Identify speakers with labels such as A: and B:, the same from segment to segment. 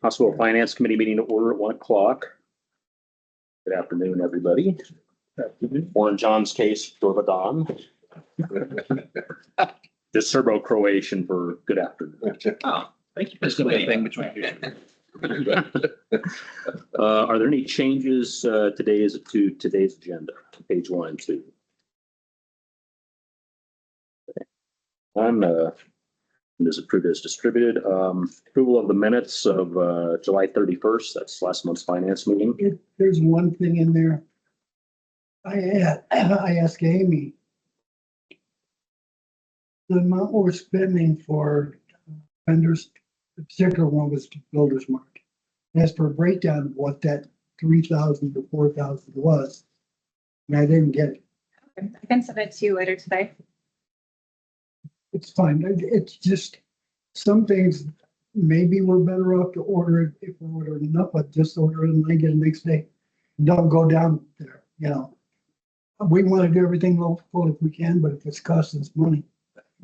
A: Hospital Finance Committee meeting to order at 1 o'clock. Good afternoon, everybody. Or in John's case, Dorba Don. Just Serbo-Croatian for good afternoon.
B: Oh, thank you. That's the main thing between you.
A: Are there any changes to today's agenda, page 1 and 2? Is approved as distributed. Approval of the minutes of July 31st. That's last month's finance meeting.
C: There's one thing in there. I asked Amy. The amount we're spending for vendors, the particular one was Builder's Mark. As for a breakdown of what that 3,000 to 4,000 was, and I didn't get it.
D: I can send it to you later today.
C: It's fine. It's just some things, maybe we're better off to order it if we're ordering enough, but just order it and then get it next day. Don't go down there, you know. We want to do everything local if we can, but if it's costing us money,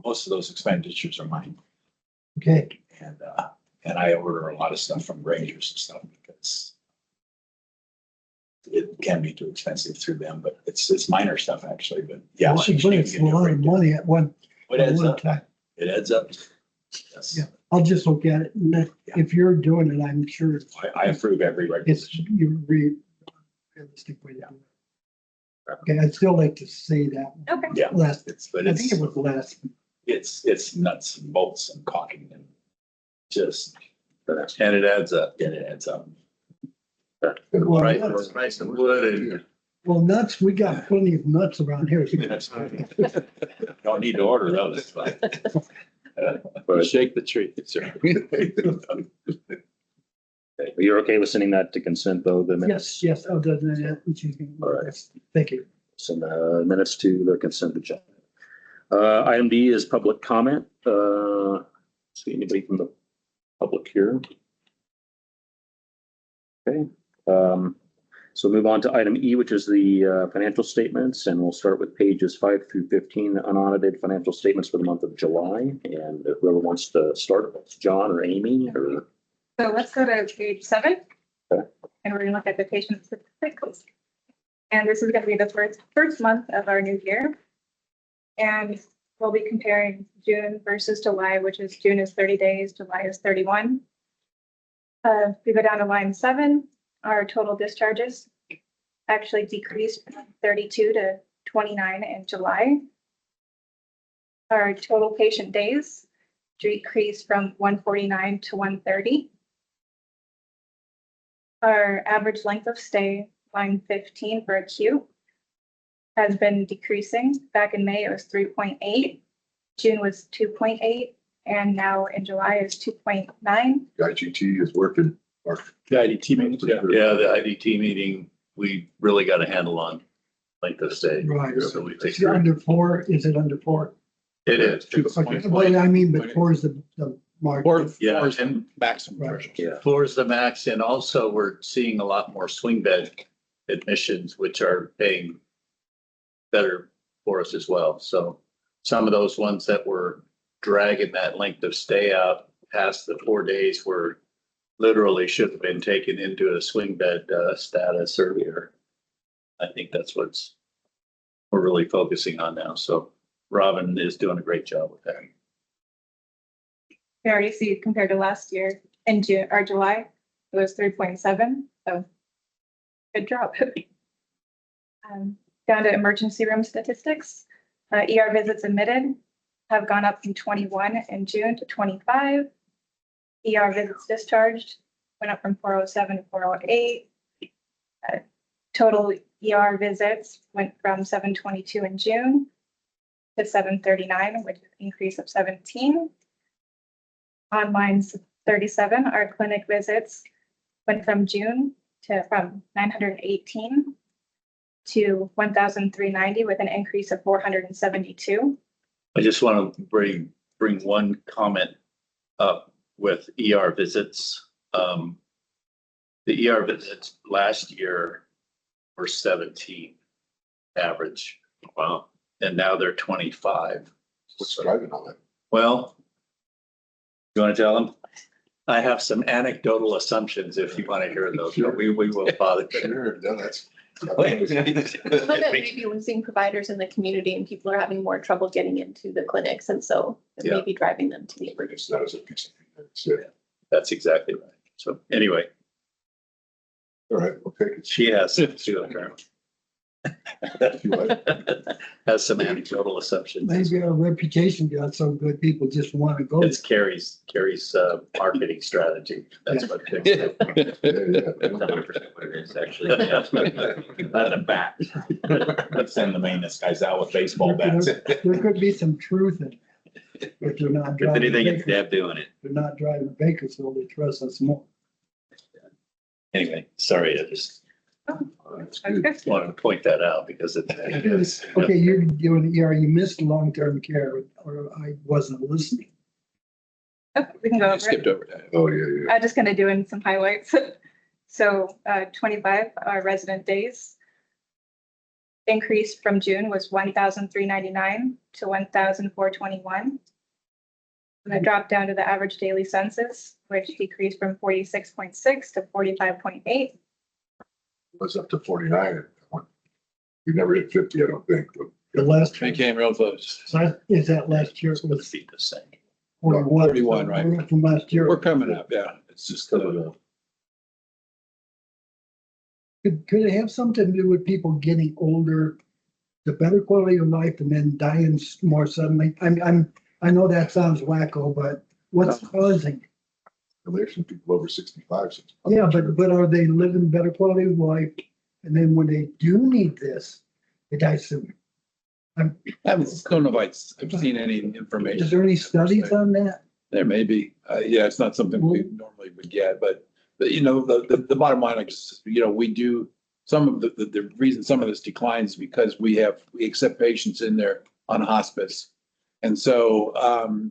B: Most of those expenditures are mine,
C: okay.
B: and I order a lot of stuff from Rangers and stuff because it can be too expensive through them, but it's minor stuff actually, but yeah.
C: But it's a lot of money at one
B: It adds
C: one
B: up.
C: time.
B: It adds up. Yes.
C: Yeah. I'll just look at it, and if you're doing it, I'm sure
B: I approve every
C: it's,
B: regulation.
C: you're realistic way to do it. Okay, I'd still like to say that
D: Okay.
B: Yeah,
C: last,
B: but
C: I think it was last.
B: it's nuts and bolts and caulking and just,
E: And it adds up.
B: and it adds up.
C: Well,
E: Right,
C: nuts-
E: nice and wood and.
C: well, nuts, we got plenty of nuts around here.
B: Don't need to order those, but.
E: Shake the tree, sir.
A: You're okay with sending that to consent though, the minutes?
C: Yes, other than that,
A: All right.
C: thank you.
A: Send the minutes to the consent agenda. Item D is public comment. See anybody from the public here? Okay. So move on to item E, which is the financial statements, and we'll start with pages 5 through 15, unaudited financial statements for the month of July. And whoever wants to start, it's John or Amy or.
D: So let's go to page 7.
A: Okay.
D: And we're gonna look at the patient statistics. And this is gonna be the first month of our new year. And we'll be comparing June versus July, which is June is 30 days, July is 31. If we go down to line 7, our total discharges actually decreased from 32 to 29 in July. Our total patient days decreased from 149 to 130. Our average length of stay, line 15 for acute, has been decreasing. Back in May, it was 3.8. June was 2.8, and now in July is 2.9.
F: IGT is working.
E: The IDT meeting, yeah, the IDT meeting, we really got a handle on length of stay.
C: Right.
E: So we take
C: Is it under 4? Is it under 4?
E: it is.
C: Okay, well, I mean, but 4 is the mark.
E: Yeah, and
B: Maximum
C: Right.
B: threshold.
A: Yeah.
E: 4 is the max, and also we're seeing a lot more swing bed admissions, which are paying better for us as well. So some of those ones that were dragging that length of stay out past the 4 days were literally should have been taken into a swing bed status earlier. I think that's what's we're really focusing on now. So Robin is doing a great job with that.
D: We already see compared to last year in June or July, it was 3.7. So good job. Down to emergency room statistics. ER visits admitted have gone up from 21 in June to 25. ER visits discharged went up from 407 to 408. Total ER visits went from 722 in June to 739, which is an increase of 17. On line 37, our clinic visits went from 918 to 1,390 with an increase of 472.
E: I just want to bring one comment up with ER visits. The ER visits last year were 17 average. Wow. And now they're 25.
F: What's driving on that?
E: Well, you want to tell them? I have some anecdotal assumptions if you want to hear those, but we will bother.
F: Sure, no, that's.
G: Some of it may be losing providers in the community and people are having more trouble getting into the clinics. And so it may
E: Yeah.
G: be driving them to the
F: It's
G: emergency.
F: not as a piece of. It's, all
E: That's exactly right. So anyway,
F: right, we'll take it.
E: she has
F: You like?
E: has some anecdotal assumptions.
C: Maybe our reputation got so good, people just want to go.
E: It's Carrie's marketing strategy. That's what.
F: Yeah, yeah.
H: It's actually, on the back.
B: Let's send the maintenance guys out with baseball bats.
C: There could be some truth in it. If they're not
H: If
C: driving,
H: anything, it's
C: Baker-
H: Deb doing it.
C: they're not driving Bakersfield, they trust us more.
E: Anyway, sorry, I just
F: That's
D: That's
F: good.
D: good.
E: wanted to point that out because it.
C: Okay, you're doing, yeah, you missed long-term care, or I wasn't listening.
D: Okay, we can go over it.
B: Skipped over that.
F: Oh, yeah, yeah.
D: I'm just gonna do in some highlights. So 25 resident days. Increase from June was 1,399 to 1,421. And then dropped down to the average daily census, which decreased from 46.6 to 45.8.
F: It was up to 49. We never hit 50, I don't think. but-
C: The last,
B: We came real close.
C: is that last year, it
E: Would
C: was
E: be the same.
C: 41.
B: 41, right.
C: We're up from last year.
B: We're coming up, yeah. It's just,
C: Could it have something to do with people getting older, the better quality of life and then dying more suddenly? I know that sounds wacko, but what's causing?
F: There's some people over 65. since-
C: Yeah, but are they living better quality of life? And then when they do need this, they die sooner.
B: I don't know if I've seen any
C: Is
B: information.
C: there any studies on that?
B: There may be. Yeah, it's not something we normally would get, but you know, the bottom line, like, you know, we do some of the reason some of this declines is because we accept patients in there on hospice. And so,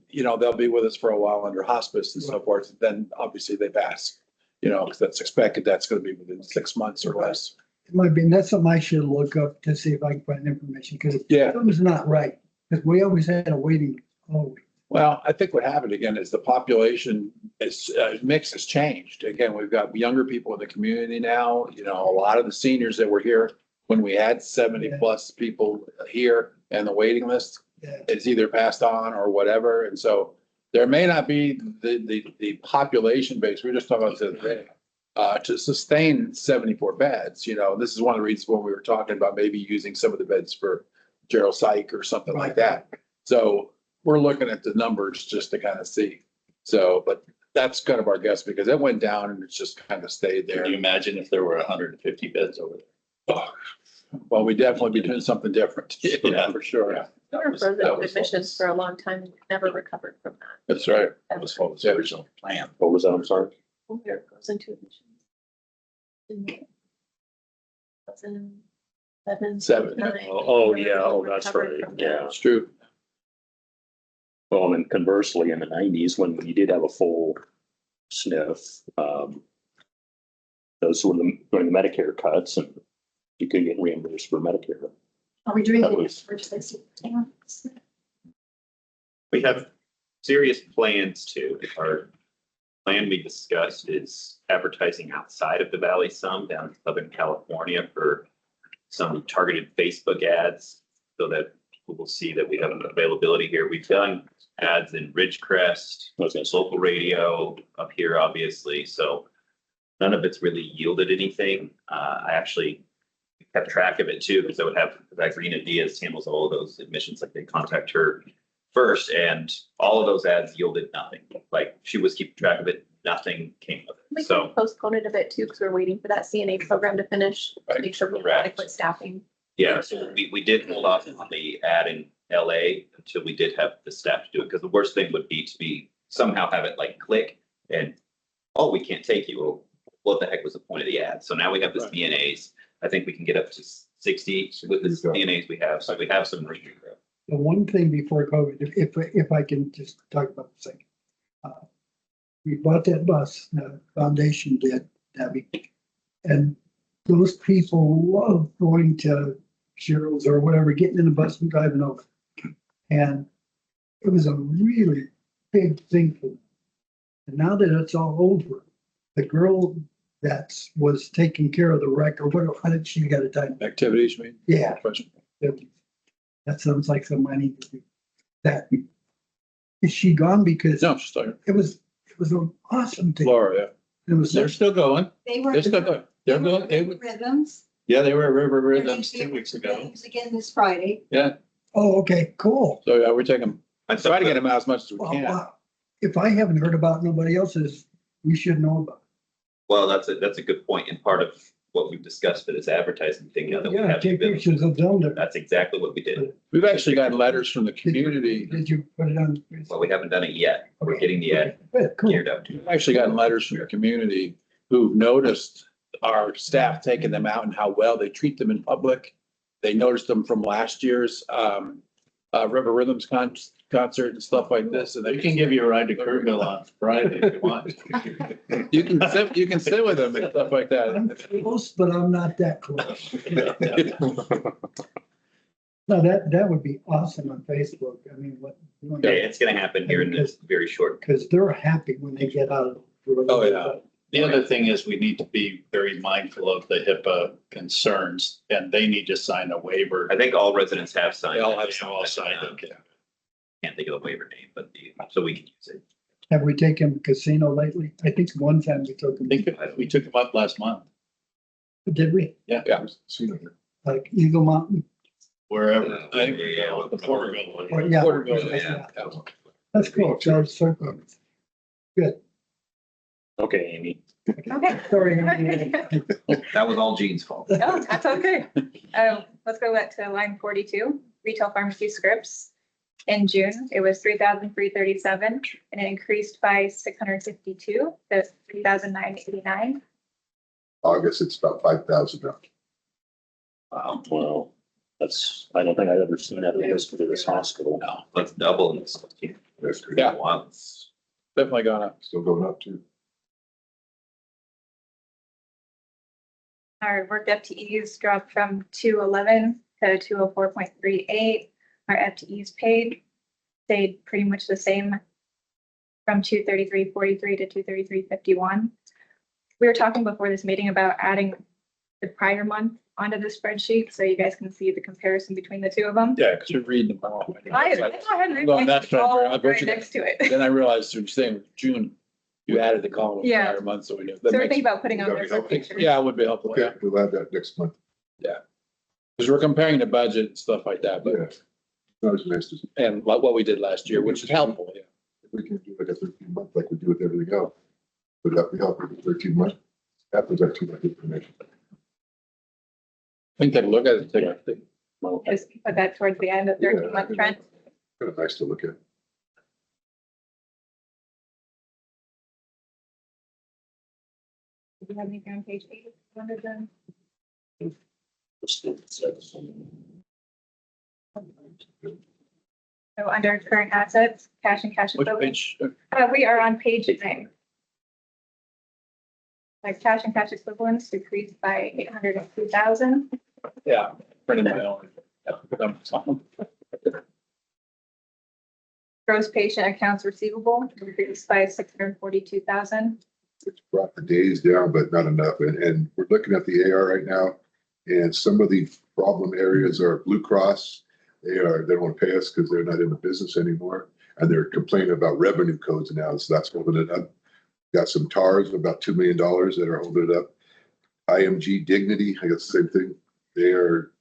B: you know, they'll be with us for a while under hospice and so forth. Then obviously they pass, you know, because that's expected. That's going to be within 6 months or less.
C: It might be, and that's something I should look up to see if I can find information, because
B: Yeah.
C: something's not right. Because we always had a waiting, always.
B: Well, I think what happened again is the population mix has changed. Again, we've got younger people in the community now, you know, a lot of the seniors that were here when we had 70 plus people here and the waiting list
C: Yeah.
B: is either passed on or whatever. And so there may not be the population base, we were just talking about today, to sustain 74 beds, you know, this is one of the reasons when we were talking about maybe using some of the beds for Gerald Psych or something like that. So we're looking at the numbers just to kind of see. So, but that's kind of our guess because it went down and it's just kind of stayed there.
E: Can you imagine if there were 150 beds over there?
B: Well, we definitely be doing something different.
E: Yeah.
B: For sure.
E: Yeah.
G: We were frozen in admissions for a long time and never recovered from that.
B: That's right.
E: That was what was the original plan.
A: What was that? I'm sorry.
G: We were frozen to admissions. In 2007,
B: Seven.
G: 9.
A: Oh,
G: We
A: yeah.
G: never
A: Oh, that's
G: recovered
A: right.
G: from that.
A: Yeah.
B: It's true.
A: Well, and conversely, in the 90s, when you did have a full SNF, those were during the Medicare cuts and you could get reimbursed for Medicare.
G: Are we doing
A: That
G: it
A: was-
G: for just
H: We have serious plans to. Our plan we discussed is advertising outside of the valley some down in Southern California for some targeted Facebook ads so that people will see that we have an availability here. We've done ads in Ridgecrest,
A: I was gonna say,
H: local radio up here, obviously, so none of it's really yielded anything. I actually kept track of it too, because I would have Irina Diaz handles all of those admissions, like they contact her first, and all of those ads yielded nothing. Like she was keeping track of it, nothing came of
G: We
H: it. So
G: postponed it a bit too, because we're waiting for that CNA program to finish, to
B: Right.
G: make sure we have
H: Correct.
G: adequate staffing.
H: yeah, so we did hold off on the ad in LA until we did have the staff to do it, because the worst thing would be to be somehow have it like click and, oh, we can't take you. Well, what the heck was the point of the ad? So now we have the
B: Right.
H: CNAs. I think we can get up to 60 with the CNAs we have. So we have some room to grow.
C: The one thing before COVID, if I can just talk about the second. We bought that bus, the foundation did, Debbie. And those people love going to Cheryl's or whatever, getting in the bus and driving over. And it was a really big thing for them. And now that it's all over, the girl that was taking care of the wreck, or what, how did she get a time?
B: Activities, I mean.
C: Yeah,
B: Question.
C: that sounds like something I need to do. That, is she gone? Because
B: No, she's talking
C: it was an awesome thing.
B: Laura, yeah.
C: It was,
E: They're still going.
I: They were.
B: They're still going. They're going, they would,
I: Rhythms.
E: Yeah, they were at River
I: They're
E: Rhythms
I: gonna be
E: 2 weeks
I: at
E: ago.
I: Rhythms again this Friday.
E: Yeah.
C: oh, okay, cool.
B: so yeah, we're taking,
H: I
B: try to get them out as much as we
C: Well,
B: can.
C: if I haven't heard about it, nobody else's, we should know about
H: Well, that's a good point. And part of what we've discussed for this advertising thing now
C: it.
H: that we
C: Yeah,
H: have.
C: take
H: been-
C: pictures of them.
H: That's exactly what we did.
B: We've actually gotten letters from the community.
C: Did you put it on?
H: Well, we haven't done it yet. We're
C: Okay.
H: getting the ad
C: Good, cool.
H: geared up to.
B: We've actually gotten letters from the community who've noticed our staff taking them out and how well they treat them in public. They noticed them from last year's River Rhythms concert and stuff like this. And
E: We
B: they
E: can give you a ride to Kerrville on Friday if you want.
B: you can sit with them and stuff like
C: I'm
B: that.
C: close, but I'm not that close. No, that would be awesome on Facebook. I mean, what?
H: Yeah, it's gonna happen here in this very short.
C: Because they're happy when they get out of.
B: Oh, yeah.
E: The other thing is we need to be very mindful of the HIPAA concerns and they need to sign a waiver.
H: I think all residents have signed.
B: They all have
H: it.
E: They all signed it.
H: Okay. Can't think of the waiver name, but so we can use it.
C: Have we taken casino lately? I think one time we took
E: I
C: them.
E: think we took them up last month,
C: Did we?
B: Yeah.
F: Seen it here.
C: Like Eagle Mountain?
E: wherever.
H: Yeah, yeah,
E: The Porterville one.
C: Or, yeah.
B: Porterville,
H: yeah.
C: That's cool. Charles Circle. Good.
A: Okay, Amy.
D: Okay.
C: Sorry.
H: That was all Gene's fault.
D: No, that's okay. Let's go back to line 42, retail pharmacy scripts. In June, it was 3,337 and it increased by 652 to 3,989.
F: August, it's about 5,000 now.
H: Wow,
A: Well, I don't think I've ever seen that in the history of this hospital.
H: no, let's double in this.
F: That's crazy.
B: Yeah.
H: Once.
B: Definitely gone up.
F: Still going up too.
D: Our work FTEs dropped from 211 to 204.38. Our FTEs paid stayed pretty much the same from 233.43 to 233.51. We were talking before this meeting about adding the prior month onto the spreadsheet so you guys can see the comparison between the two of them.
B: Yeah, because you're reading them all.
D: I go ahead and
B: Well, that's right.
D: all
B: I've
D: right
B: got you.
D: next to it.
B: Then I realized what you're saying, June, you added the column of
D: Yeah.
B: prior month, so we knew.
D: So we're thinking about putting on
F: That'd
D: there
F: be
D: for
F: helpful.
D: pictures.
B: Yeah, it would be helpful, yeah.
F: Okay, we'll add that next month.
B: Because we're comparing the budget and stuff like that,
F: Yeah.
B: but,
F: That was nice to see.
B: and like what we did last year, which is helpful, yeah.
F: If we can do like a 13-month like we do with everything else. Would that be helpful, 13 months? Happens like too much information.
B: We can take a look at it, take a think.
A: Well,
D: Just put that towards the end of 13-month trend.
F: Kind of nice to look at.
D: Do you have anything on page 8? Under the- So under current assets, cash and cash
B: Which
D: equivalents,
B: page?
D: we are on page 9. Like cash and cash equivalents decreased by 802,000.
B: Yeah, printed my own.
D: Gross patient accounts receivable decreased by 642,000.
F: It's brought the days down, but not enough. And we're looking at the AR right now. And some of the problem areas are Blue Cross. They don't want to pay us because they're not in the business anymore. And they're complaining about revenue codes now. So that's holding it up. Got some TARs, about $2 million that are holding it up. IMG Dignity, I guess the same thing. They are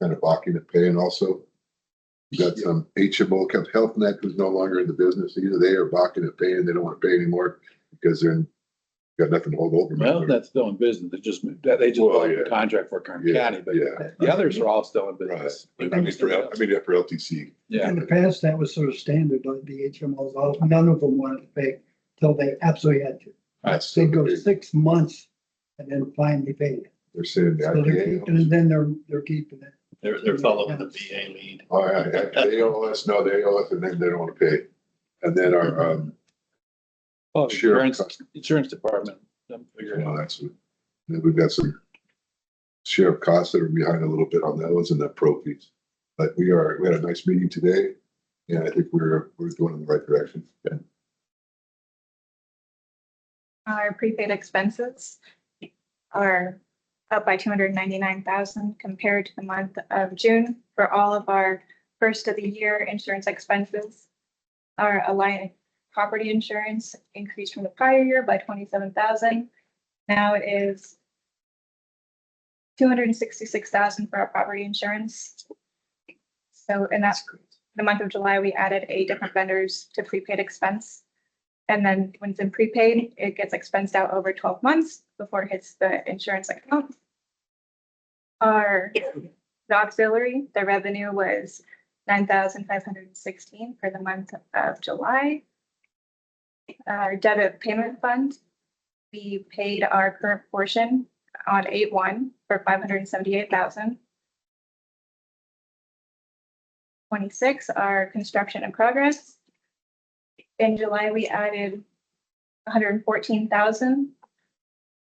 F: kind of balking at paying also. We got some HMO, Health Net, who's no longer in the business either. They are balking at paying. They don't want to pay anymore because they're got nothing to hold over.
B: Well, that's still in business. They just
F: Well,
B: bought
F: yeah.
B: the contract for Kern
F: Yeah,
B: County, but
F: yeah.
B: the others are all still in
F: Right.
B: business.
F: I mean, for LTC.
B: Yeah,
C: In the past, that was sort of standard, like the HMOs, none of them wanted to pay till they absolutely had to.
F: That's
C: They'd go
F: so
C: 6 months and then finally paid.
F: they're saying
C: So they're keeping it,
F: that.
C: then they're keeping it.
E: They're following the VA lead.
F: Oh, yeah, they owe us, no, they owe us, and then they don't want to pay. And then our,
B: oh,
F: Sure.
B: insurance department, them figure it out.
F: that's, then we've got some sheriff costs that are behind a little bit on those and the pro fees. But we had a nice meeting today, and I think we're going in the right direction.
D: Our prepaid expenses are up by 299,000 compared to the month of June for all of our first of the year insurance expenses. Our Alliant property insurance increased from the prior year by 27,000. Now it is 266,000 for our property insurance. So in that, the month of July, we added 8 different vendors to prepaid expense. And then when it's in prepaid, it gets expensed out over 12 months before it hits the insurance account. The auxiliary, the revenue was 9,516 for the month of July. Our debit payment fund, we paid our current portion on 8/1 for 578,000. 26, our construction in progress. In July, we added 114,000,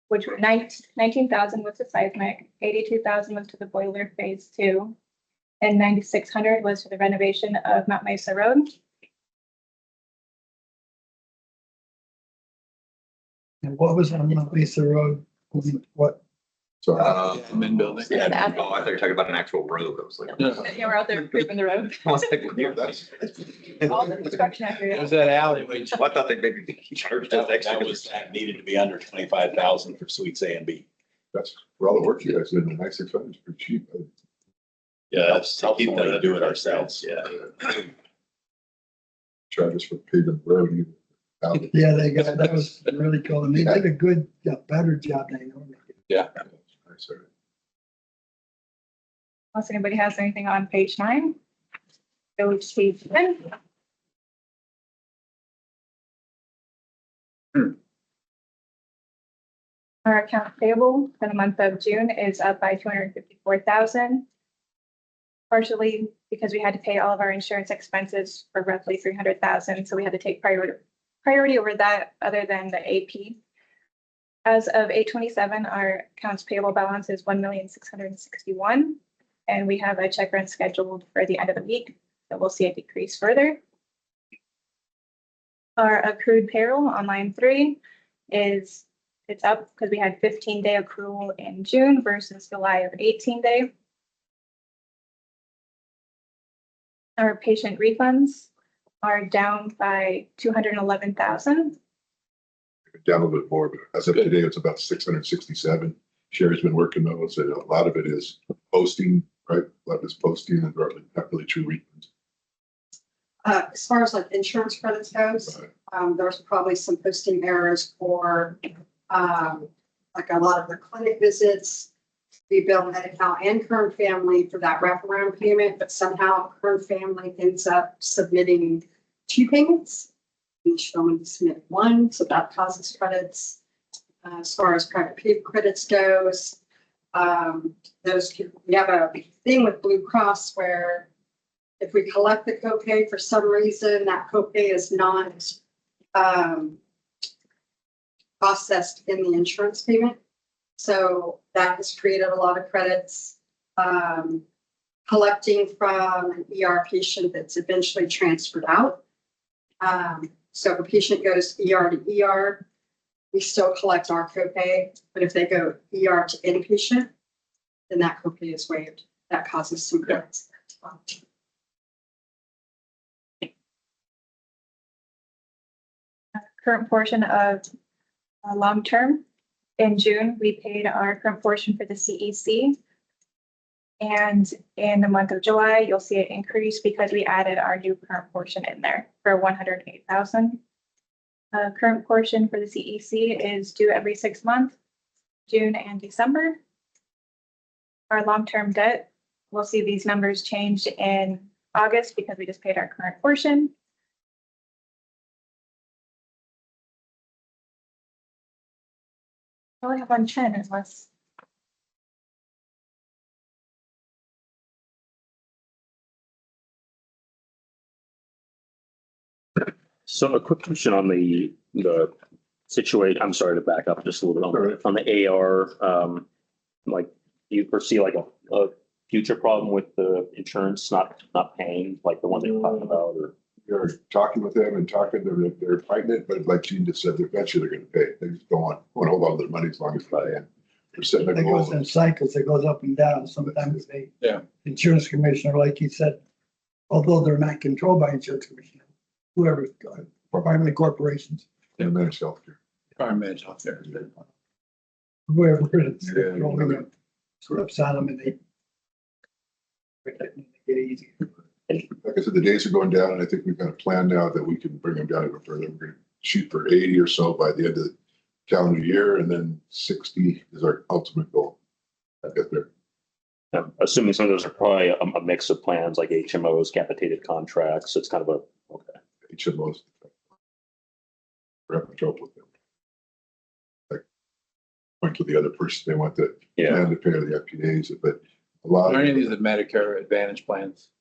D: which were 19,000 was to seismic, 82,000 was to the boiler phase 2, and 9,600 was to the renovation of Mount Mesa Road.
C: And what was on Mount Mesa Road? What?
F: So
B: Admin building.
G: Yeah, the
H: Oh, I thought you were talking about an actual road. I was like.
D: Yeah, we're out there improving the road.
H: I was like, well,
F: that's,
D: All the construction out here.
B: There's that alleyway.
H: I thought they maybe charged us extra.
I: That needed to be under 25,000 for suites A and B.
F: that's for all the work you guys did, the 9,600 is pretty cheap.
I: Yeah, that's helpful to do it ourselves.
H: Yeah.
F: Charges for paving the road.
C: Yeah, that was really cool. And they did a good, better job than normally.
B: Yeah.
F: Nice, all right.
D: Unless anybody has anything on page 9. Go to page 10. Our account payable for the month of June is up by 254,000. Partially because we had to pay all of our insurance expenses for roughly 300,000, so we had to take priority over that other than the AP. As of 8/27, our accounts payable balance is 1,661,000, and we have a check run scheduled for the end of the week, so we'll see a decrease further. Our accrued payroll on line 3 it's up because we had 15-day accrual in June versus July of 18-day. Our patient refunds are down by 211,000.
F: Down a little bit more, but as of today, it's about 667. Sherry's been working those, and a lot of it is posting, right? A lot of it's posting and not really true refunds.
J: As far as like insurance credits goes, there's probably some posting errors for, like a lot of the clinic visits. We bill Medi-Cal and Kern Family for that wraparound payment, but somehow Kern Family ends up submitting 2 payments. We should only submit 1, so that causes credits. As far as private pay credits goes, we have a thing with Blue Cross where if we collect the copay for some reason, that copay is not processed in the insurance payment. So that has created a lot of credits. Collecting from an ER patient that's eventually transferred out. So if a patient goes ER to ER, we still collect our copay, but if they go ER to inpatient, then that copay is waived. That causes some credits.
D: Current portion of long-term. In June, we paid our current portion for the CEC. And in the month of July, you'll see it increase because we added our new current portion in there for 108,000. Current portion for the CEC is due every 6 months, June and December. Our long-term debt, we'll see these numbers change in August because we just paid our current portion. All I have on 10 unless.
A: So a quick question on the situation, I'm sorry to back up just a little bit on the AR. Like, do you foresee like a future problem with the insurance not paying, like the one that you're talking about, or?
F: They're talking with them and talking, they're fighting it, but like Gene just said, eventually they're gonna pay. They just don't want to hold on to their money as long as they can. They're setting a
C: It goes
F: goal.
C: in cycles, it goes up and down. Sometimes they.
B: Yeah.
C: Insurance commissioner, like you said, although they're not controlled by insurance commissioner, whoever, primarily corporations,
F: And managed healthcare.
B: Environment out there.
C: whoever it's
F: Yeah.
C: controlling them, slips on them and they. Get easy.
F: Like I said, the days are going down and I think we've got a plan now that we can bring them down even further. We're gonna shoot for 80 or so by the end of the calendar year, and then 60 is our ultimate goal. I get there.
A: I'm assuming some of those are probably a mix of plans like HMOs, capitated contracts. It's kind of a, okay.
F: HMOs. We're having trouble with them. Like, point to the other person, they want the
A: Yeah.
F: plan to pay the FPAs, but a lot
B: Are any of
F: of
B: these the Medicare Advantage plans?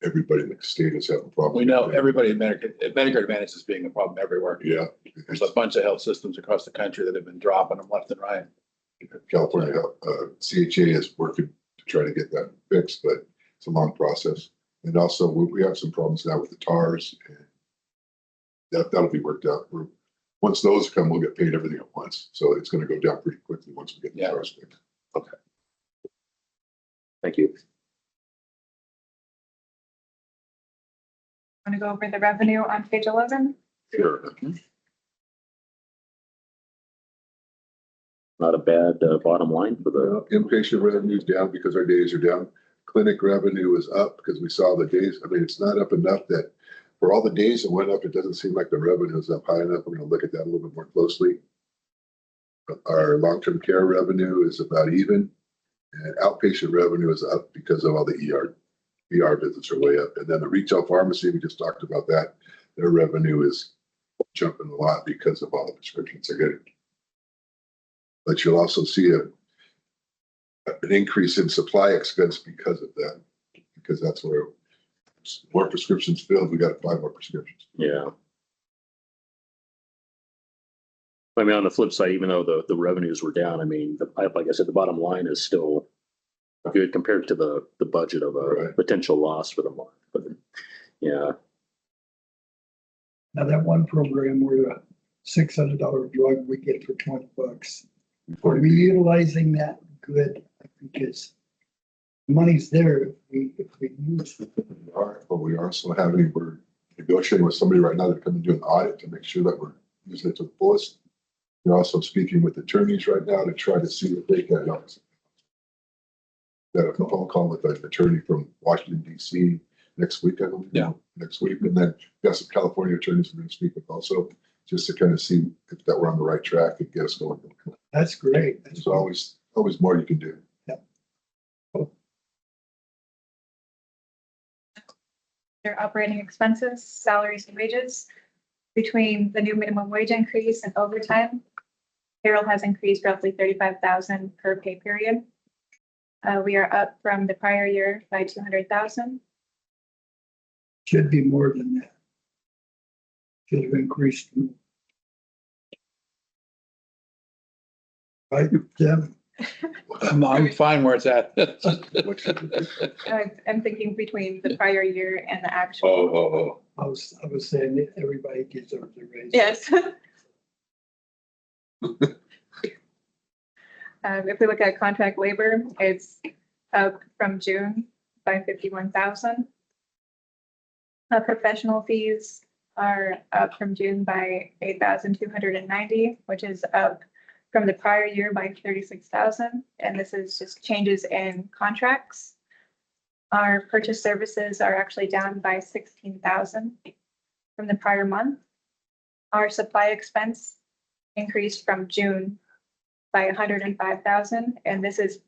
F: everybody in the state is having problems.
B: We know everybody in Medicare Advantage is being a problem everywhere.
F: Yeah.
B: There's a bunch of health systems across the country that have been dropping them left and right.
F: California, CHA is working to try to get that fixed, but it's a long process. And also, we have some problems now with the TARs. And that'll be worked out. Once those come, we'll get paid everything at once. So it's gonna go down pretty quickly once we get the
B: Yeah.
F: TARs fixed.
A: Thank you.
D: Want to go over the revenue on page 11?
A: Sure. Not a bad bottom line for the,
F: Inpatient revenue is down because our days are down. Clinic revenue is up because we saw the days. I mean, it's not up enough that for all the days that went up, it doesn't seem like the revenue is up high enough. We're gonna look at that a little bit more closely. Our long-term care revenue is about even, and outpatient revenue is up because of all the ER visits are way up. And then the retail pharmacy, we just talked about that. Their revenue is jumping a lot because of all the prescriptions they're getting. But you'll also see an increase in supply expense because of that, because that's where more prescriptions filled, we got to buy more prescriptions.
A: yeah. I mean, on the flip side, even though the revenues were down, I mean, like I said, the bottom line is still good compared to the budget of a
F: Right.
A: potential loss for the month, but yeah.
C: Now that one program where a $600 drug we get for $20. Are we utilizing that good? Because money's there if we use it.
F: But we are also we're negotiating with somebody right now that come and do an audit to make sure that we're using it to the fullest. We're also speaking with attorneys right now to try to see if they can help us. Got a phone call with an attorney from Washington DC next week, I believe.
B: Yeah.
F: Next week, and then got some California attorneys we're going to speak with also, just to kind of see if that we're on the right track and get us going.
C: That's great. That's
F: There's always more you can do.
D: Their operating expenses, salaries and wages. Between the new minimum wage increase and overtime, payroll has increased roughly 35,000 per pay period. We are up from the prior year by 200,000.
C: Should be more than that. Should have increased. Right, Jim?
B: I'm fine where it's at.
D: I'm thinking between the prior year and the actual.
F: Oh.
C: I was saying that everybody gets over the raise.
D: Yes. If we look at contract labor, it's up from June by 51,000. Professional fees are up from June by 8,290, which is up from the prior year by 36,000. And this is just changes in contracts. Our purchase services are actually down by 16,000 from the prior month. Our supply expense increased from June by 105,000, and this is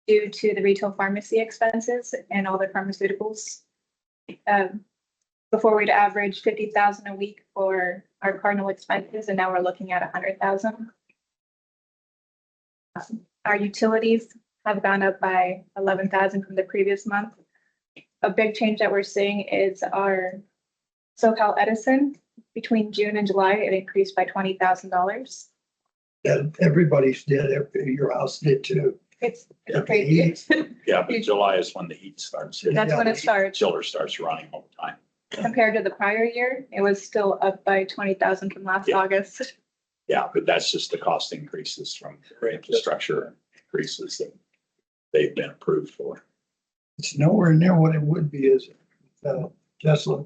D: due to the retail pharmacy expenses and all the pharmaceuticals. Before we'd average 50,000 a week for our cardinal expenses, and now we're looking at 100,000. Our utilities have gone up by 11,000 from the previous month. A big change that we're seeing is our SoCal Edison. Between June and July, it increased by $20,000.
C: That everybody's did, your house did too.
D: It's
C: Yeah,
D: crazy.
I: Yeah, but July is when the heat starts hitting.
D: That's when it starts.
I: Chiller starts running all the time.
D: compared to the prior year, it was still up by 20,000 from last
I: Yeah.
D: August.
I: Yeah, but that's just the cost increases from infrastructure increases that they've been approved for.
C: It's nowhere near what it would be, is it? Tesla.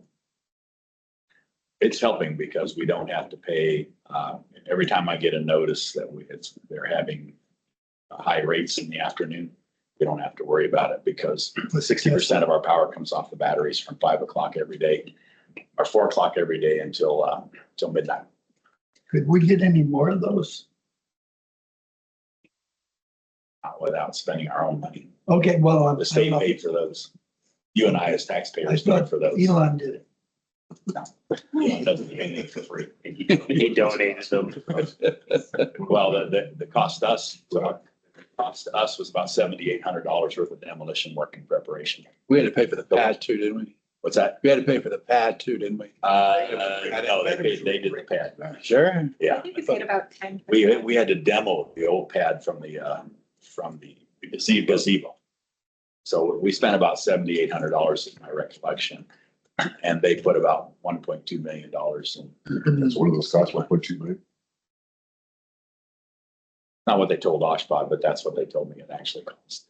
I: It's helping because we don't have to pay, every time I get a notice that they're having high rates in the afternoon, we don't have to worry about it because 60% of our power comes off the batteries from 5 o'clock every day or 4 o'clock every day until midnight.
C: Could we get any more of those?
I: Without spending our own money.
C: Okay, well,
I: The state paid for those. You and I as
C: I
I: taxpayers paid
C: thought
I: for those.
C: Elon did it.
I: Elon doesn't do anything for free.
A: He donated them.
I: Well, the cost us was about $7,800 worth of demolition work in preparation.
B: We had to pay for the pad too, didn't we?
I: What's that?
B: We had to pay for the pad too, didn't we?
I: No, they did the pad.
B: Sure.
D: I
I: Yeah.
D: think we paid about 10.
I: We had to demo the old pad from the gazebo. So we spent about $7,800 in my recollection. And they put about $1.2 million in.
F: That's one of those costs, 1.2 million.
I: Not what they told Oshpod, but that's what they told me it actually cost.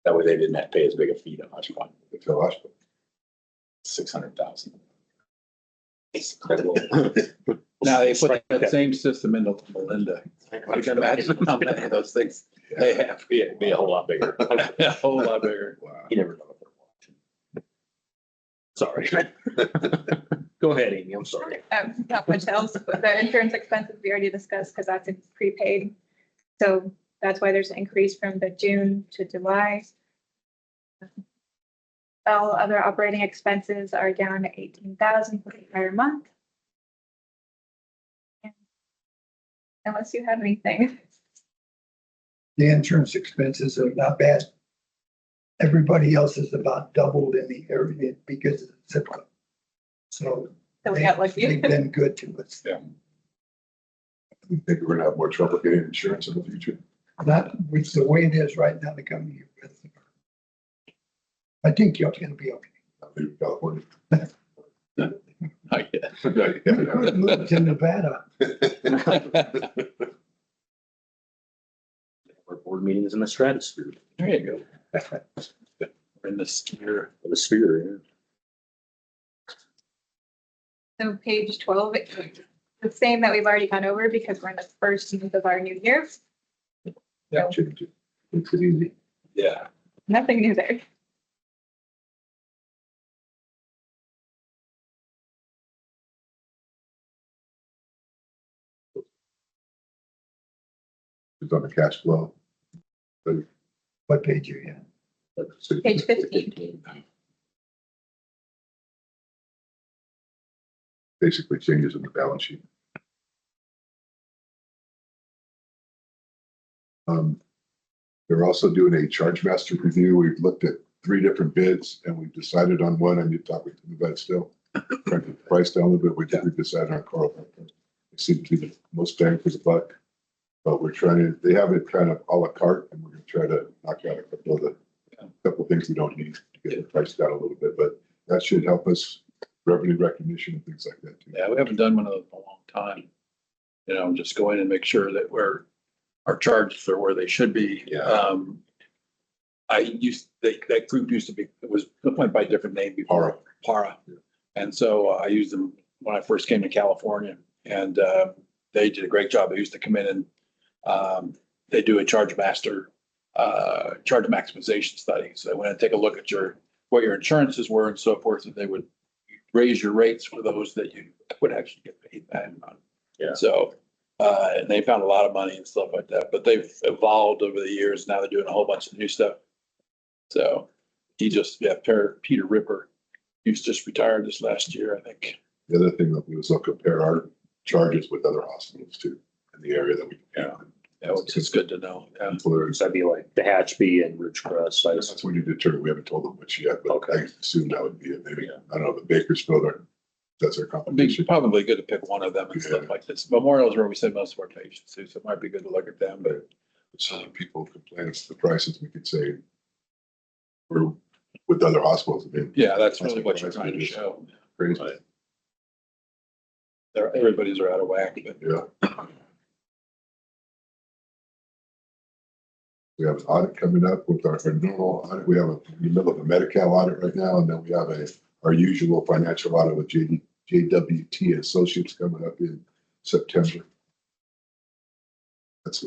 I: That way they didn't have to pay as big a fee to Oshpod,
F: They tell us, but
I: 600,000.
B: Now they put that same system into Melinda. I can imagine how many of those things they have.
I: Be a whole lot bigger.
B: A whole lot bigger.
F: wow.
A: You never know what they're watching. Sorry. Go ahead, Amy, I'm sorry.
D: Not much else, but the insurance expenses we already discussed because that's prepaid. So that's why there's an increase from the June to July. All other operating expenses are down to 18,000 for the entire month. Unless you have anything.
C: The insurance expenses are not bad. Everybody else is about doubled in the area because of the zip code. So
D: So we got lucky.
C: they've been good to us.
F: We think we're gonna have more trouble getting insurance in the future.
C: That, which the way it is right now, the company. I think you're gonna be okay.
F: Not leaving California.
B: Not yet.
C: We could move to Nevada.
A: Our board meeting is in the stratosphere,
B: There you go. We're in the sphere.
A: the sphere,
D: So page 12, it's the same that we've already gone over because we're in the first month of our new year.
F: Change it. Makes it easy.
B: Yeah.
D: Nothing new there.
F: It's on the cash flow.
C: What page are you in?
F: Yeah.
D: Page 15.
F: Basically changes in the balance sheet. They're also doing a charge master review. We've looked at 3 different bids and we've decided on one. I need to talk with them about it still. Trying to get the price down a little bit. We've decided on Carl. It seems to be the most bang for the buck. But we're trying to, they have it kind of à la carte and we're gonna try to knock out a couple of things we don't need to get the price down a little bit, but that should help us revenue recognition and things like that too.
B: Yeah, we haven't done one of those in a long time. You know, just go in and make sure that our charges are where they should be.
F: Yeah.
B: That group used to be, it was went by a different name before. Para.
F: Yeah.
B: And so I used them when I first came to California and they did a great job. They used to come in and they do a charge maximization study. So they went and take a look at what your insurances were and so forth, and they would raise your rates for those that you would actually get paid back on.
A: Yeah.
B: So, and they found a lot of money and stuff like that, but they've evolved over the years. Now they're doing a whole bunch of new stuff. So Peter Ripper, he's just retired this last year, I think.
F: The other thing that we was they'll compare our charges with other hospitals too, in the area that we.
B: Yeah, which is good to know. Yeah.
F: So there's-
A: that'd be like the Hatchby and Ridgecrest.
F: That's when you determine, we haven't told them which yet, but
A: Okay.
F: I assume that would be it. Maybe, I don't know, the Bakersfield or that's our
B: It'd be
F: competition.
B: probably good to pick one of them and stuff like this. Memorial is where we send most of our patients to, so it might be good to look at them, but
F: So when people complain it's the prices, we could say we're with other hospitals. I mean,
B: Yeah, that's really what you're trying to show.
F: crazy.
B: Everybody's are out of whack, but
F: Yeah. We have an audit coming up with our normal audit. We have in the middle of a Medi-Cal audit right now, and then we have our usual financial audit with JWT Associates coming up in September.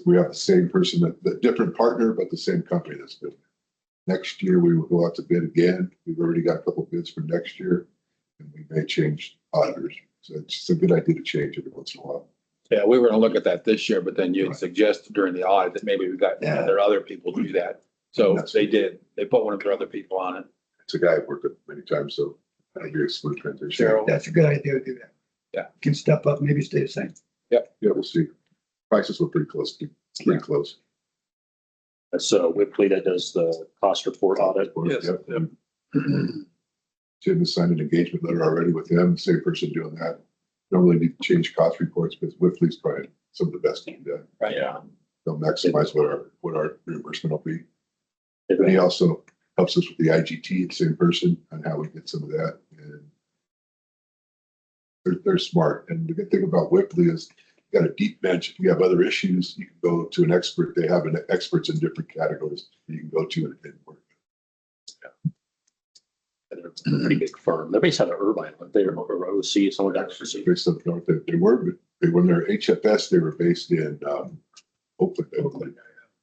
F: We have the same person, the different partner, but the same company that's doing it. Next year, we will go out to bid again. We've already got a couple bids for next year, and we may change auditors. So it's just a good idea to change every once in a while.
B: yeah, we were gonna look at that this year, but then you had suggested during the audit that maybe we got one of their other people to do that. So they did. They put one of their other people on it.
F: It's a guy I've worked with many times, so that'll be a smooth transition.
B: Cheryl.
C: That's a good idea to do that.
B: Yeah.
C: Can step up, maybe stay the same.
F: Yeah, we'll see. Prices were pretty close, pretty close.
A: That's Whipley that does the cost report audit.
B: Yes.
F: Yep. Jim has signed an engagement letter already with them, same person doing that. Don't really need to change cost reports because Whitley's probably some of the best in that.
B: Right.
I: Yeah.
F: They'll maximize what our reimbursement will be. And he also helps us with the IGT, the same person, on how we get some of that. And they're smart. And the good thing about Whipley is you got a deep bench. If you have other issues, you can go to an expert. They have experts in different categories that you can go to and work.
A: They're a pretty big firm. They're based out of Irvine, but they're OC, someone got OC.
F: Based up north, they were, when they're HFS, they were based in Oakland.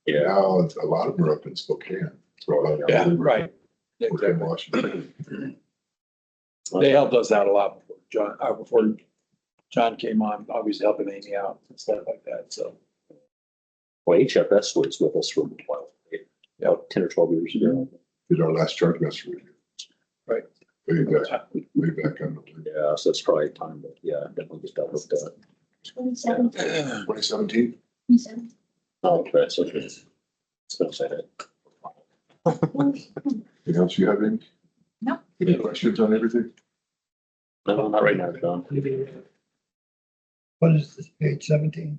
A: Yeah.
F: Now a lot of them are up in Spokane. So,
B: Yeah, right.
F: We're in Washington.
B: They helped us out a lot before John came on, obviously helping Amy out and stuff like that, so.
A: Well, HFS was with us for a while, about 10 or 12 years ago.
F: Did our last charge master review.
B: Right.
F: Way back on the.
A: Yeah, so that's probably time, but yeah, definitely get that looked at.
F: 2017.
A: Oh, okay, so it's gonna say that.
F: Anything else you have, Amy?
D: No.
F: Any questions on everything?
A: No, not right now, John.
C: What is this, page 17?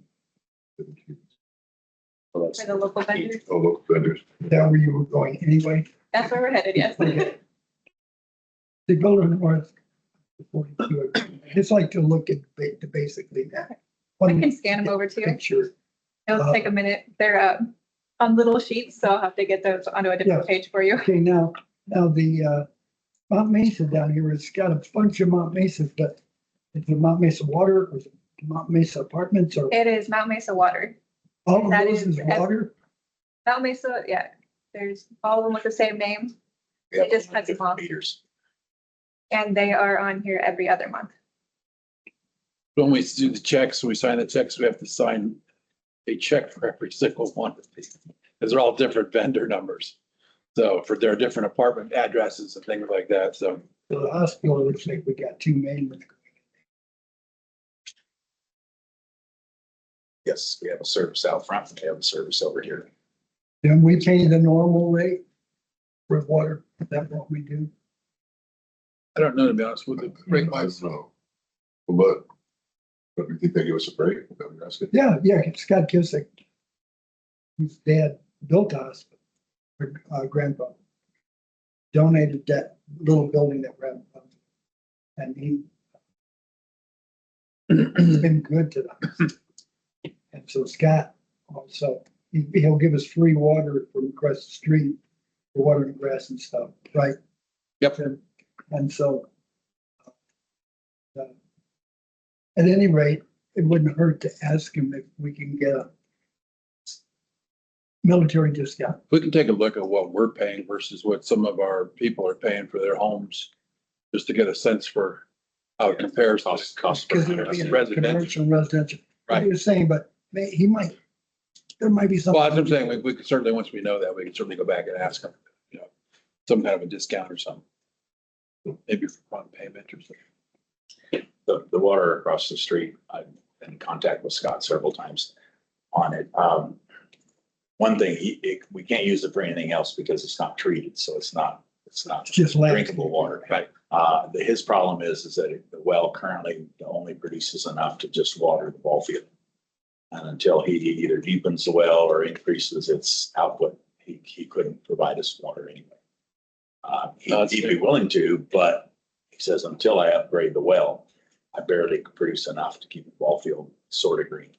A: Well, that's-
D: For the local vendors.
F: Oh, local vendors.
C: Is that where you were going anyway?
D: That's where we're headed, yes.
C: The building north. 42. I just like to look at basically that.
D: I can scan them over to you.
C: Picture.
D: It'll take a minute. They're on little sheets, so I'll have to get those onto a different
C: Yeah.
D: page for you.
C: Okay, now the Mount Mesa down here, it's got a bunch of Mount Mesas, but is it Mount Mesa Water or is it Mount Mesa Apartments or
D: It is Mount Mesa Water.
C: all of
D: that
C: those
D: is-
C: is water?
D: Mount Mesa, yeah, there's all of them with the same name. They just cut them off.
I: Meters.
D: And they are on here every other month.
B: When we do the checks, we sign the checks, we have to sign a check for every single one of these. Because they're all different vendor numbers. So for their different apartment addresses and things like that, so.
C: For the hospital, it looks like we got two main ones.
I: Yes, we have a service out front and we have a service over here.
C: Then we pay the normal rate for water. Is that what we do?
B: I don't know, to be honest with you. Rate
F: I
B: wise,
F: don't know. But we think they give us a break? Is that what you're asking?
C: Yeah, Scott Kissick. His dad built a hospital, her grandfather. Donated that little building that we're having. And he's been good to us. And so Scott also, he'll give us free water from across the street for watering grass and stuff, right?
B: Yep.
C: And so at any rate, it wouldn't hurt to ask him if we can get a military discount.
B: we can take a look at what we're paying versus what some of our people are paying for their homes. Just to get a sense for how it compares.
I: Cost
C: Because
I: per
C: it'll be
B: Residential.
C: commercial, residential.
B: Right.
C: You're saying, but he might, there might be something.
B: Well, that's what I'm saying. We could certainly, once we know that, we can certainly go back and ask them, you know, some kind of a discount or something. Maybe for prompt payment or something.
I: The water across the street, I've been in contact with Scott several times on it. One thing, we can't use it for anything else because it's not treated, so it's not
C: It's just land.
I: drinkable water.
B: Right.
I: His problem is that the well currently only produces enough to just water the ball field. And until he either deepens the well or increases its output, he couldn't provide us water anyway. He'd be willing to, but he says, until I upgrade the well, I barely produce enough to keep the ball field sort of green.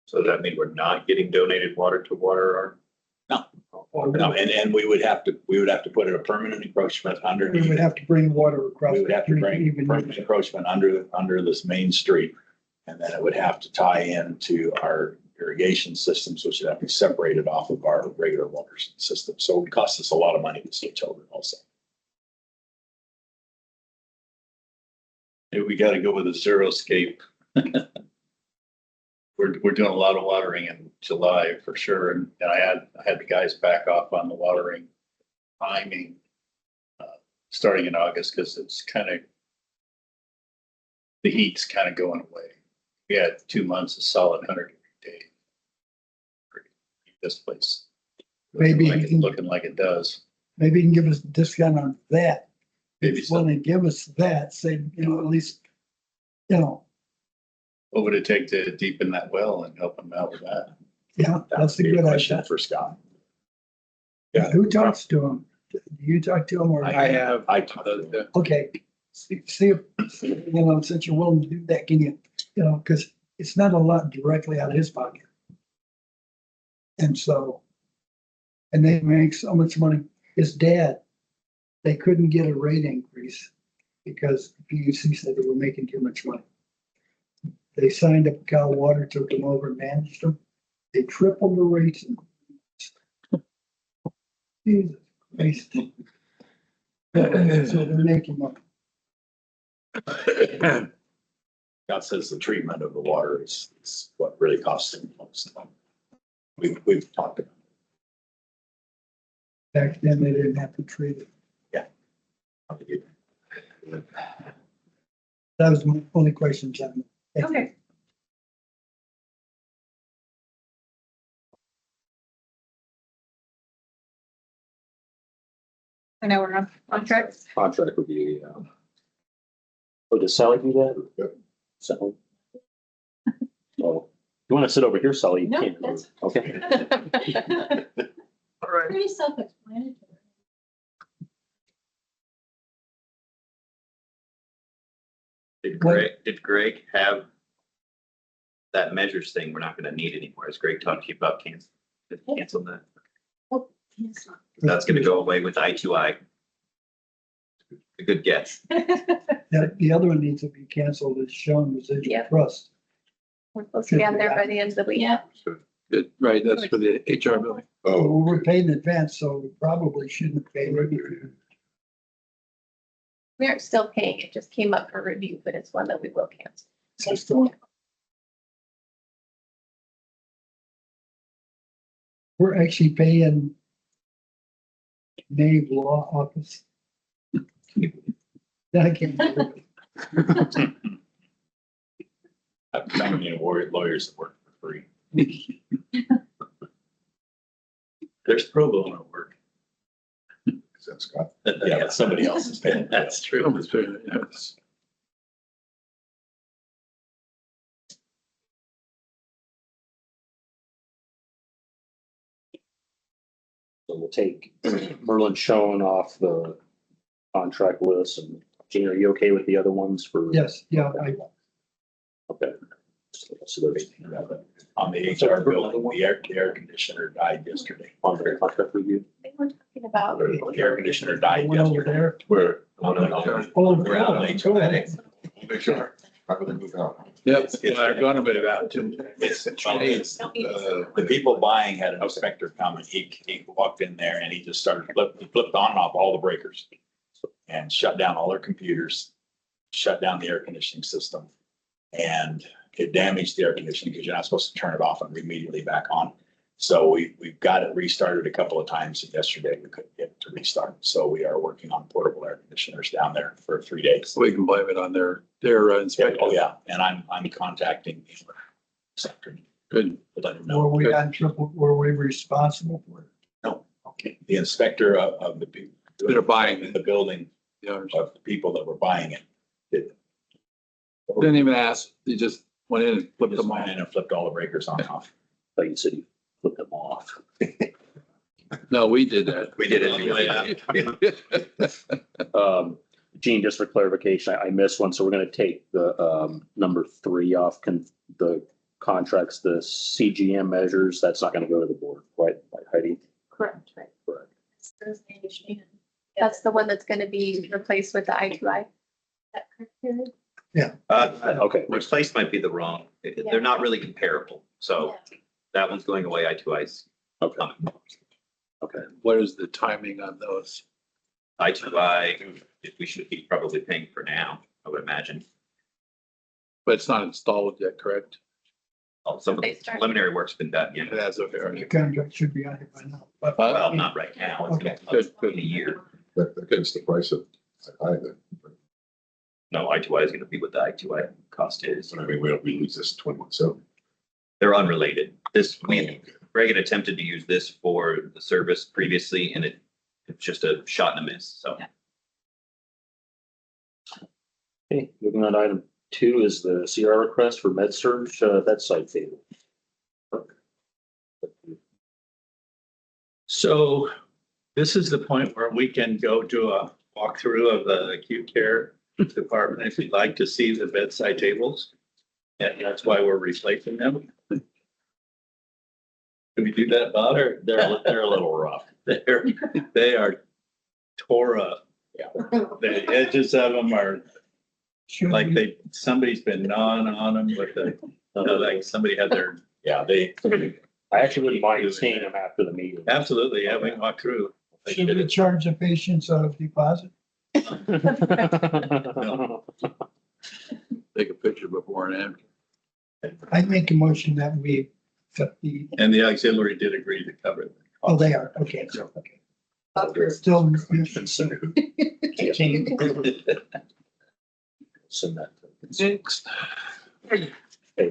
H: So does that mean we're not getting donated water to water our?
I: No, and we would have to put in a permanent encroachment
C: We
I: underneath.
C: would have to bring water across.
I: We would have to
C: the
I: bring
C: street even
I: permanent encroachment under this main street. And then it would have to tie into our irrigation systems, which would have to be separated off of our regular water system. So it would cost us a lot of money to switch over also.
E: Maybe we gotta go with a zero scape. We're doing a lot of watering in July for sure, and I had the guys back off on the watering timing. Starting in August, because it's kind of. The heat's kind of going away. We had 2 months of solid 100 days. This place.
C: Maybe
E: Looking like it does.
C: Maybe you can give us a discount on that.
E: Maybe
C: If willing to give us that, say, at least,
E: What would it take to deepen that well and help them out with that?
C: yeah,
I: That
C: that's a
I: would be
C: good
I: question
C: idea.
I: for Scott.
C: Who talks to him? Do you talk to him or?
B: I have.
I: I talked to him.
C: Okay, see, if, since you're willing to do that, can you, because it's not a lot directly out of his pocket. And so, and they make so much money. His dad, they couldn't get a rate increase because the PUC said they were making too much money. They signed up Cal Water, took them over and managed them. They tripled the rates. Jesus Christ. So they're making money.
I: Scott says the treatment of the water is what really costs him most. We've talked about
C: Back then, they didn't have to treat it.
I: it.
C: That was my only question, John.
D: Okay. I know we're on track.
A: Contract review, yeah. Oh, does Sally do that?
F: Yep.
A: Sally? Oh, you want to sit over here, Sally? You
G: No,
A: can.
G: that's-
A: Okay.
G: Pretty self-explanatory.
H: Did Greg have that measures thing we're not gonna need anymore? Has Greg talked to you about cancel that? That's gonna go away with I2I. A good guess.
C: The other one needs to be canceled, is shown residual
G: Yep.
C: trust.
G: We're supposed to be out there by the end of the week. Yeah.
B: Good, right, that's for the HR building.
C: Well,
F: Oh,
C: we're paid in advance, so we probably shouldn't pay.
F: right there, yeah.
G: We aren't still paying. It just came up for review, but it's one that we will cancel.
C: So still- We're actually paying Nave Law Office. I can't believe it.
I: I've found lawyers that work for free.
E: There's pro bono work.
F: Is that Scott?
I: Yeah, but somebody else is paying.
E: That's true.
B: Almost fair, yes.
A: So we'll take Merlin Schoen off the contract list, and Gene, are you okay with the other ones for?
C: Yes, yeah,
A: Okay. So there's
I: On the HR building, the air conditioner died yesterday.
A: on the contract review.
G: They were talking about.
I: The air conditioner
C: the
I: died
C: one over
I: yesterday.
C: there.
F: Where?
I: No, no, no.
C: Oh,
I: Around
C: cool.
F: Make sure. How will they move out?
B: Yep, they're gonna be about two.
I: It's,
G: Don't need to-
I: the people buying had an inspector come and he walked in there and he just started he flipped on and off all the breakers and shut down all their computers, shut down the air conditioning system. And it damaged the air conditioning because you're not supposed to turn it off and immediately back on. So we've got it restarted a couple of times. Yesterday, we couldn't get it to restart. So we are working on portable air conditioners down there for 3 days.
B: We can blame it on their
I: Yeah, oh, yeah, and I'm contacting this afternoon
B: Good.
I: to let him
C: Were
I: know.
C: we on triple, were we responsible for it?
I: No,
C: Okay.
I: the inspector of the people
B: That are buying it.
I: the building
B: Yeah.
I: of the people that were buying it.
B: Didn't even ask, they just went in and flipped
I: Just
B: them
I: went
B: on.
I: in and flipped all the breakers on and off.
A: But you said you flipped them off.
B: No, we did that.
H: We did it.
A: Gene, just for clarification, I missed one, so we're gonna take the, number 3 off the contracts, the CGM measures, that's not gonna go to the board, right, Heidi?
G: Correct, right.
A: Correct.
G: That's the one that's gonna be replaced with the I2I. Is that correct, Terry?
A: Okay.
H: Replace might be the wrong, they're not really comparable. So that one's going away, I2I's
A: Okay,
H: coming.
A: okay.
B: What is the timing on those?
H: I2I, we should be probably paying for now, I would imagine.
B: But it's not installed yet, correct?
H: Some of
G: They
H: the
G: start-
H: preliminary work's been done,
B: It
H: yeah.
B: has, okay, all
C: The
B: right.
C: contract should be out here by now. But
H: Well, not right now. It's
C: Okay,
B: good, good.
H: in a year.
F: That gets the price of, I,
H: No, I2I is gonna be what the I2I cost is.
F: I mean, we lose this 21/7.
H: They're unrelated. Greg had attempted to use this for the service previously and it's just a shot and a miss, so.
A: Okay, moving on to item 2 is the CR request for MedSurg bedside table.
E: So this is the point where we can go to a walkthrough of the acute care department if you'd like to see the bedside tables. And that's why we're replacing them. Can we do that, Bob?
I: They're a little rough.
E: They are tore up.
I: Yeah.
E: The edges of them are
C: should
E: like
C: we-
E: somebody's been gnawing on them with like somebody had their,
I: Yeah, they,
A: I actually wouldn't mind seeing them after the meeting.
E: absolutely, yeah, we can walk through.
C: Should we charge the patients a deposit?
B: Take a picture before and after.
C: I make a motion that we accept the,
E: And the auxiliary did agree to cover it.
C: oh, they are, okay, so, okay.
J: Approved.
C: Still.
A: Send that.
B: Next.
A: Okay,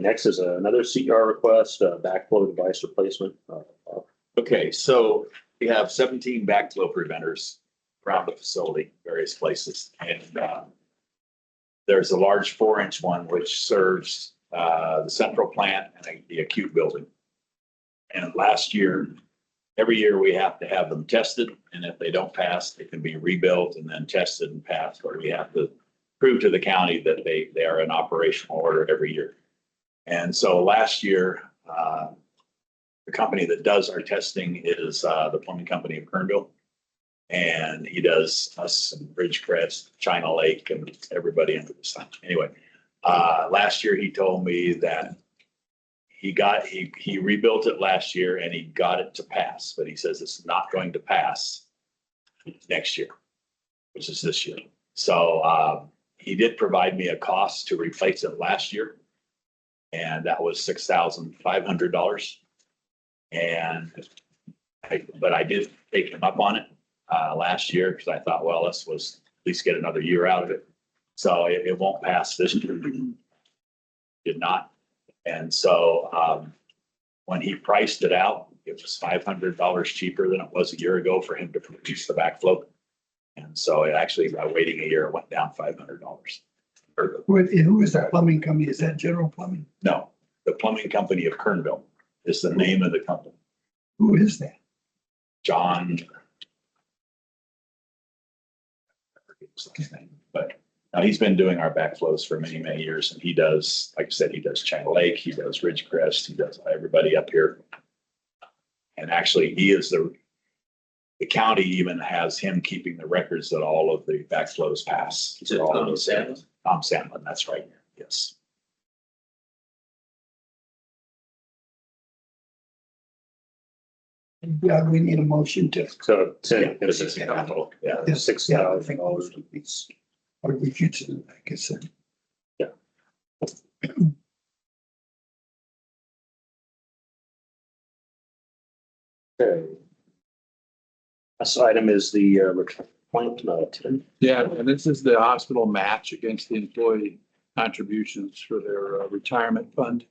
A: next is another CR request, backflow device replacement.
I: okay, so we have 17 backflow preventers around the facility, various places. And there's a large 4-inch one which serves the central plant and the acute building. And last year, every year we have to have them tested. And if they don't pass, they can be rebuilt and then tested and passed. Or we have to prove to the county that they are in operational order every year. And so last year, the company that does our testing is the plumbing company of Kernville. And he does us and Ridgecrest, China Lake, and everybody under the sun. Anyway, last year he told me that he rebuilt it last year and he got it to pass, but he says it's not going to pass next year, which is this year. So he did provide me a cost to replace it last year. And that was $6,500. But I did take him up on it last year because I thought, well, let's at least get another year out of it. So it won't pass this year. Did not. And so when he priced it out, it was $500 cheaper than it was a year ago for him to produce the backflow. And so it actually, by waiting a year, it went down $500.
C: Who is that plumbing company? Is that General Plumbing?
I: No, the plumbing company of Kernville is the name of the company.
C: Who is that?
I: John. But now he's been doing our backflows for many, many years. And he does, like I said, he does China Lake, he does Ridgecrest, he does everybody up here. And actually, he is the county even has him keeping the records that all of the backflows pass.
H: Is it
I: For all of
H: Tom
I: those
H: Sandlin?
I: areas. Tom Sandlin, that's right, yes.
C: Yeah, we need a motion to.
A: So,
I: This is capital, yeah.
A: $6,000 a piece.
C: Or we should, I guess.
A: Okay. This item is the appointment.
B: Yeah, and this is the hospital match against the employee contributions for their retirement fund.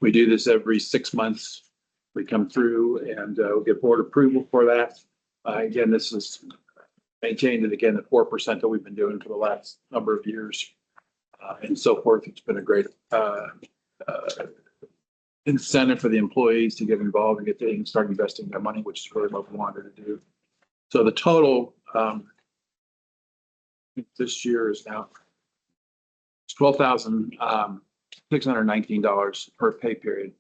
B: We do this every 6 months. We come through and we'll get board approval for that. Again, this is maintained and again, the 4% that we've been doing for the last number of years and so forth. It's been a great incentive for the employees to get involved and start investing their money, which is really what we wanted to do. So the total, this year is now $12,619 per pay period,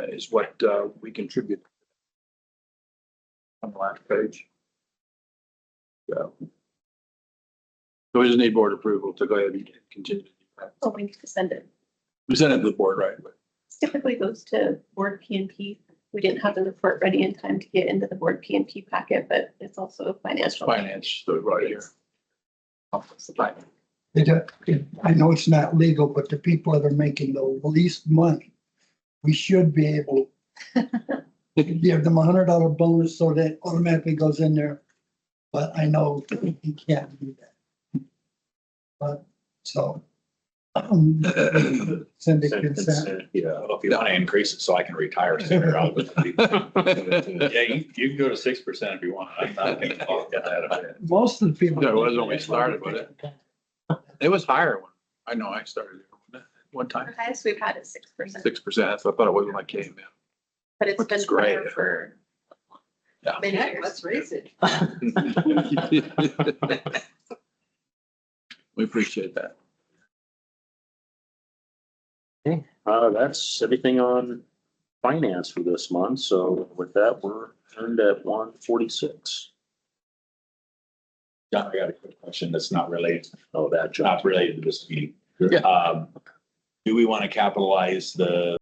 B: is what, we contribute. On the last page. So we just need board approval to go ahead and continue. to do that.
G: Oh, we need to send it.
B: We sent it to the board, right? But
G: Typically goes to board P&P. We didn't have the report ready in time to get into the board P&P packet, but it's also financial.
B: finance, so right here. Right.
C: I know it's not legal, but the people that are making the least money, we should be able to give them $100 bonus so that automatically goes in there. But I know you can't do that. But so. Send it consent.
A: Yeah.
I: Well, if you want to increase it so I can retire sooner, I'll just leave.
E: Yeah, you can go to 6% if you want. I'm not gonna talk at that a bit.
C: Most of the people.
B: There was when we started with it. It was higher when, I know I started one
G: The
B: time,
G: highest we've had is 6%,
B: 6%. So I thought it was when I came in.
G: but it's
B: Which
G: been
B: is great.
G: higher for
B: Yeah.
G: many
J: Heck,
G: years.
J: let's raise it.
B: We appreciate that.
A: That's everything on finance for this month. So with that, we're turned at 1:46.
I: John, I got a quick question that's not related,
A: Oh, that job.
I: not related to this meeting.
B: Yeah.
I: Do we want to capitalize the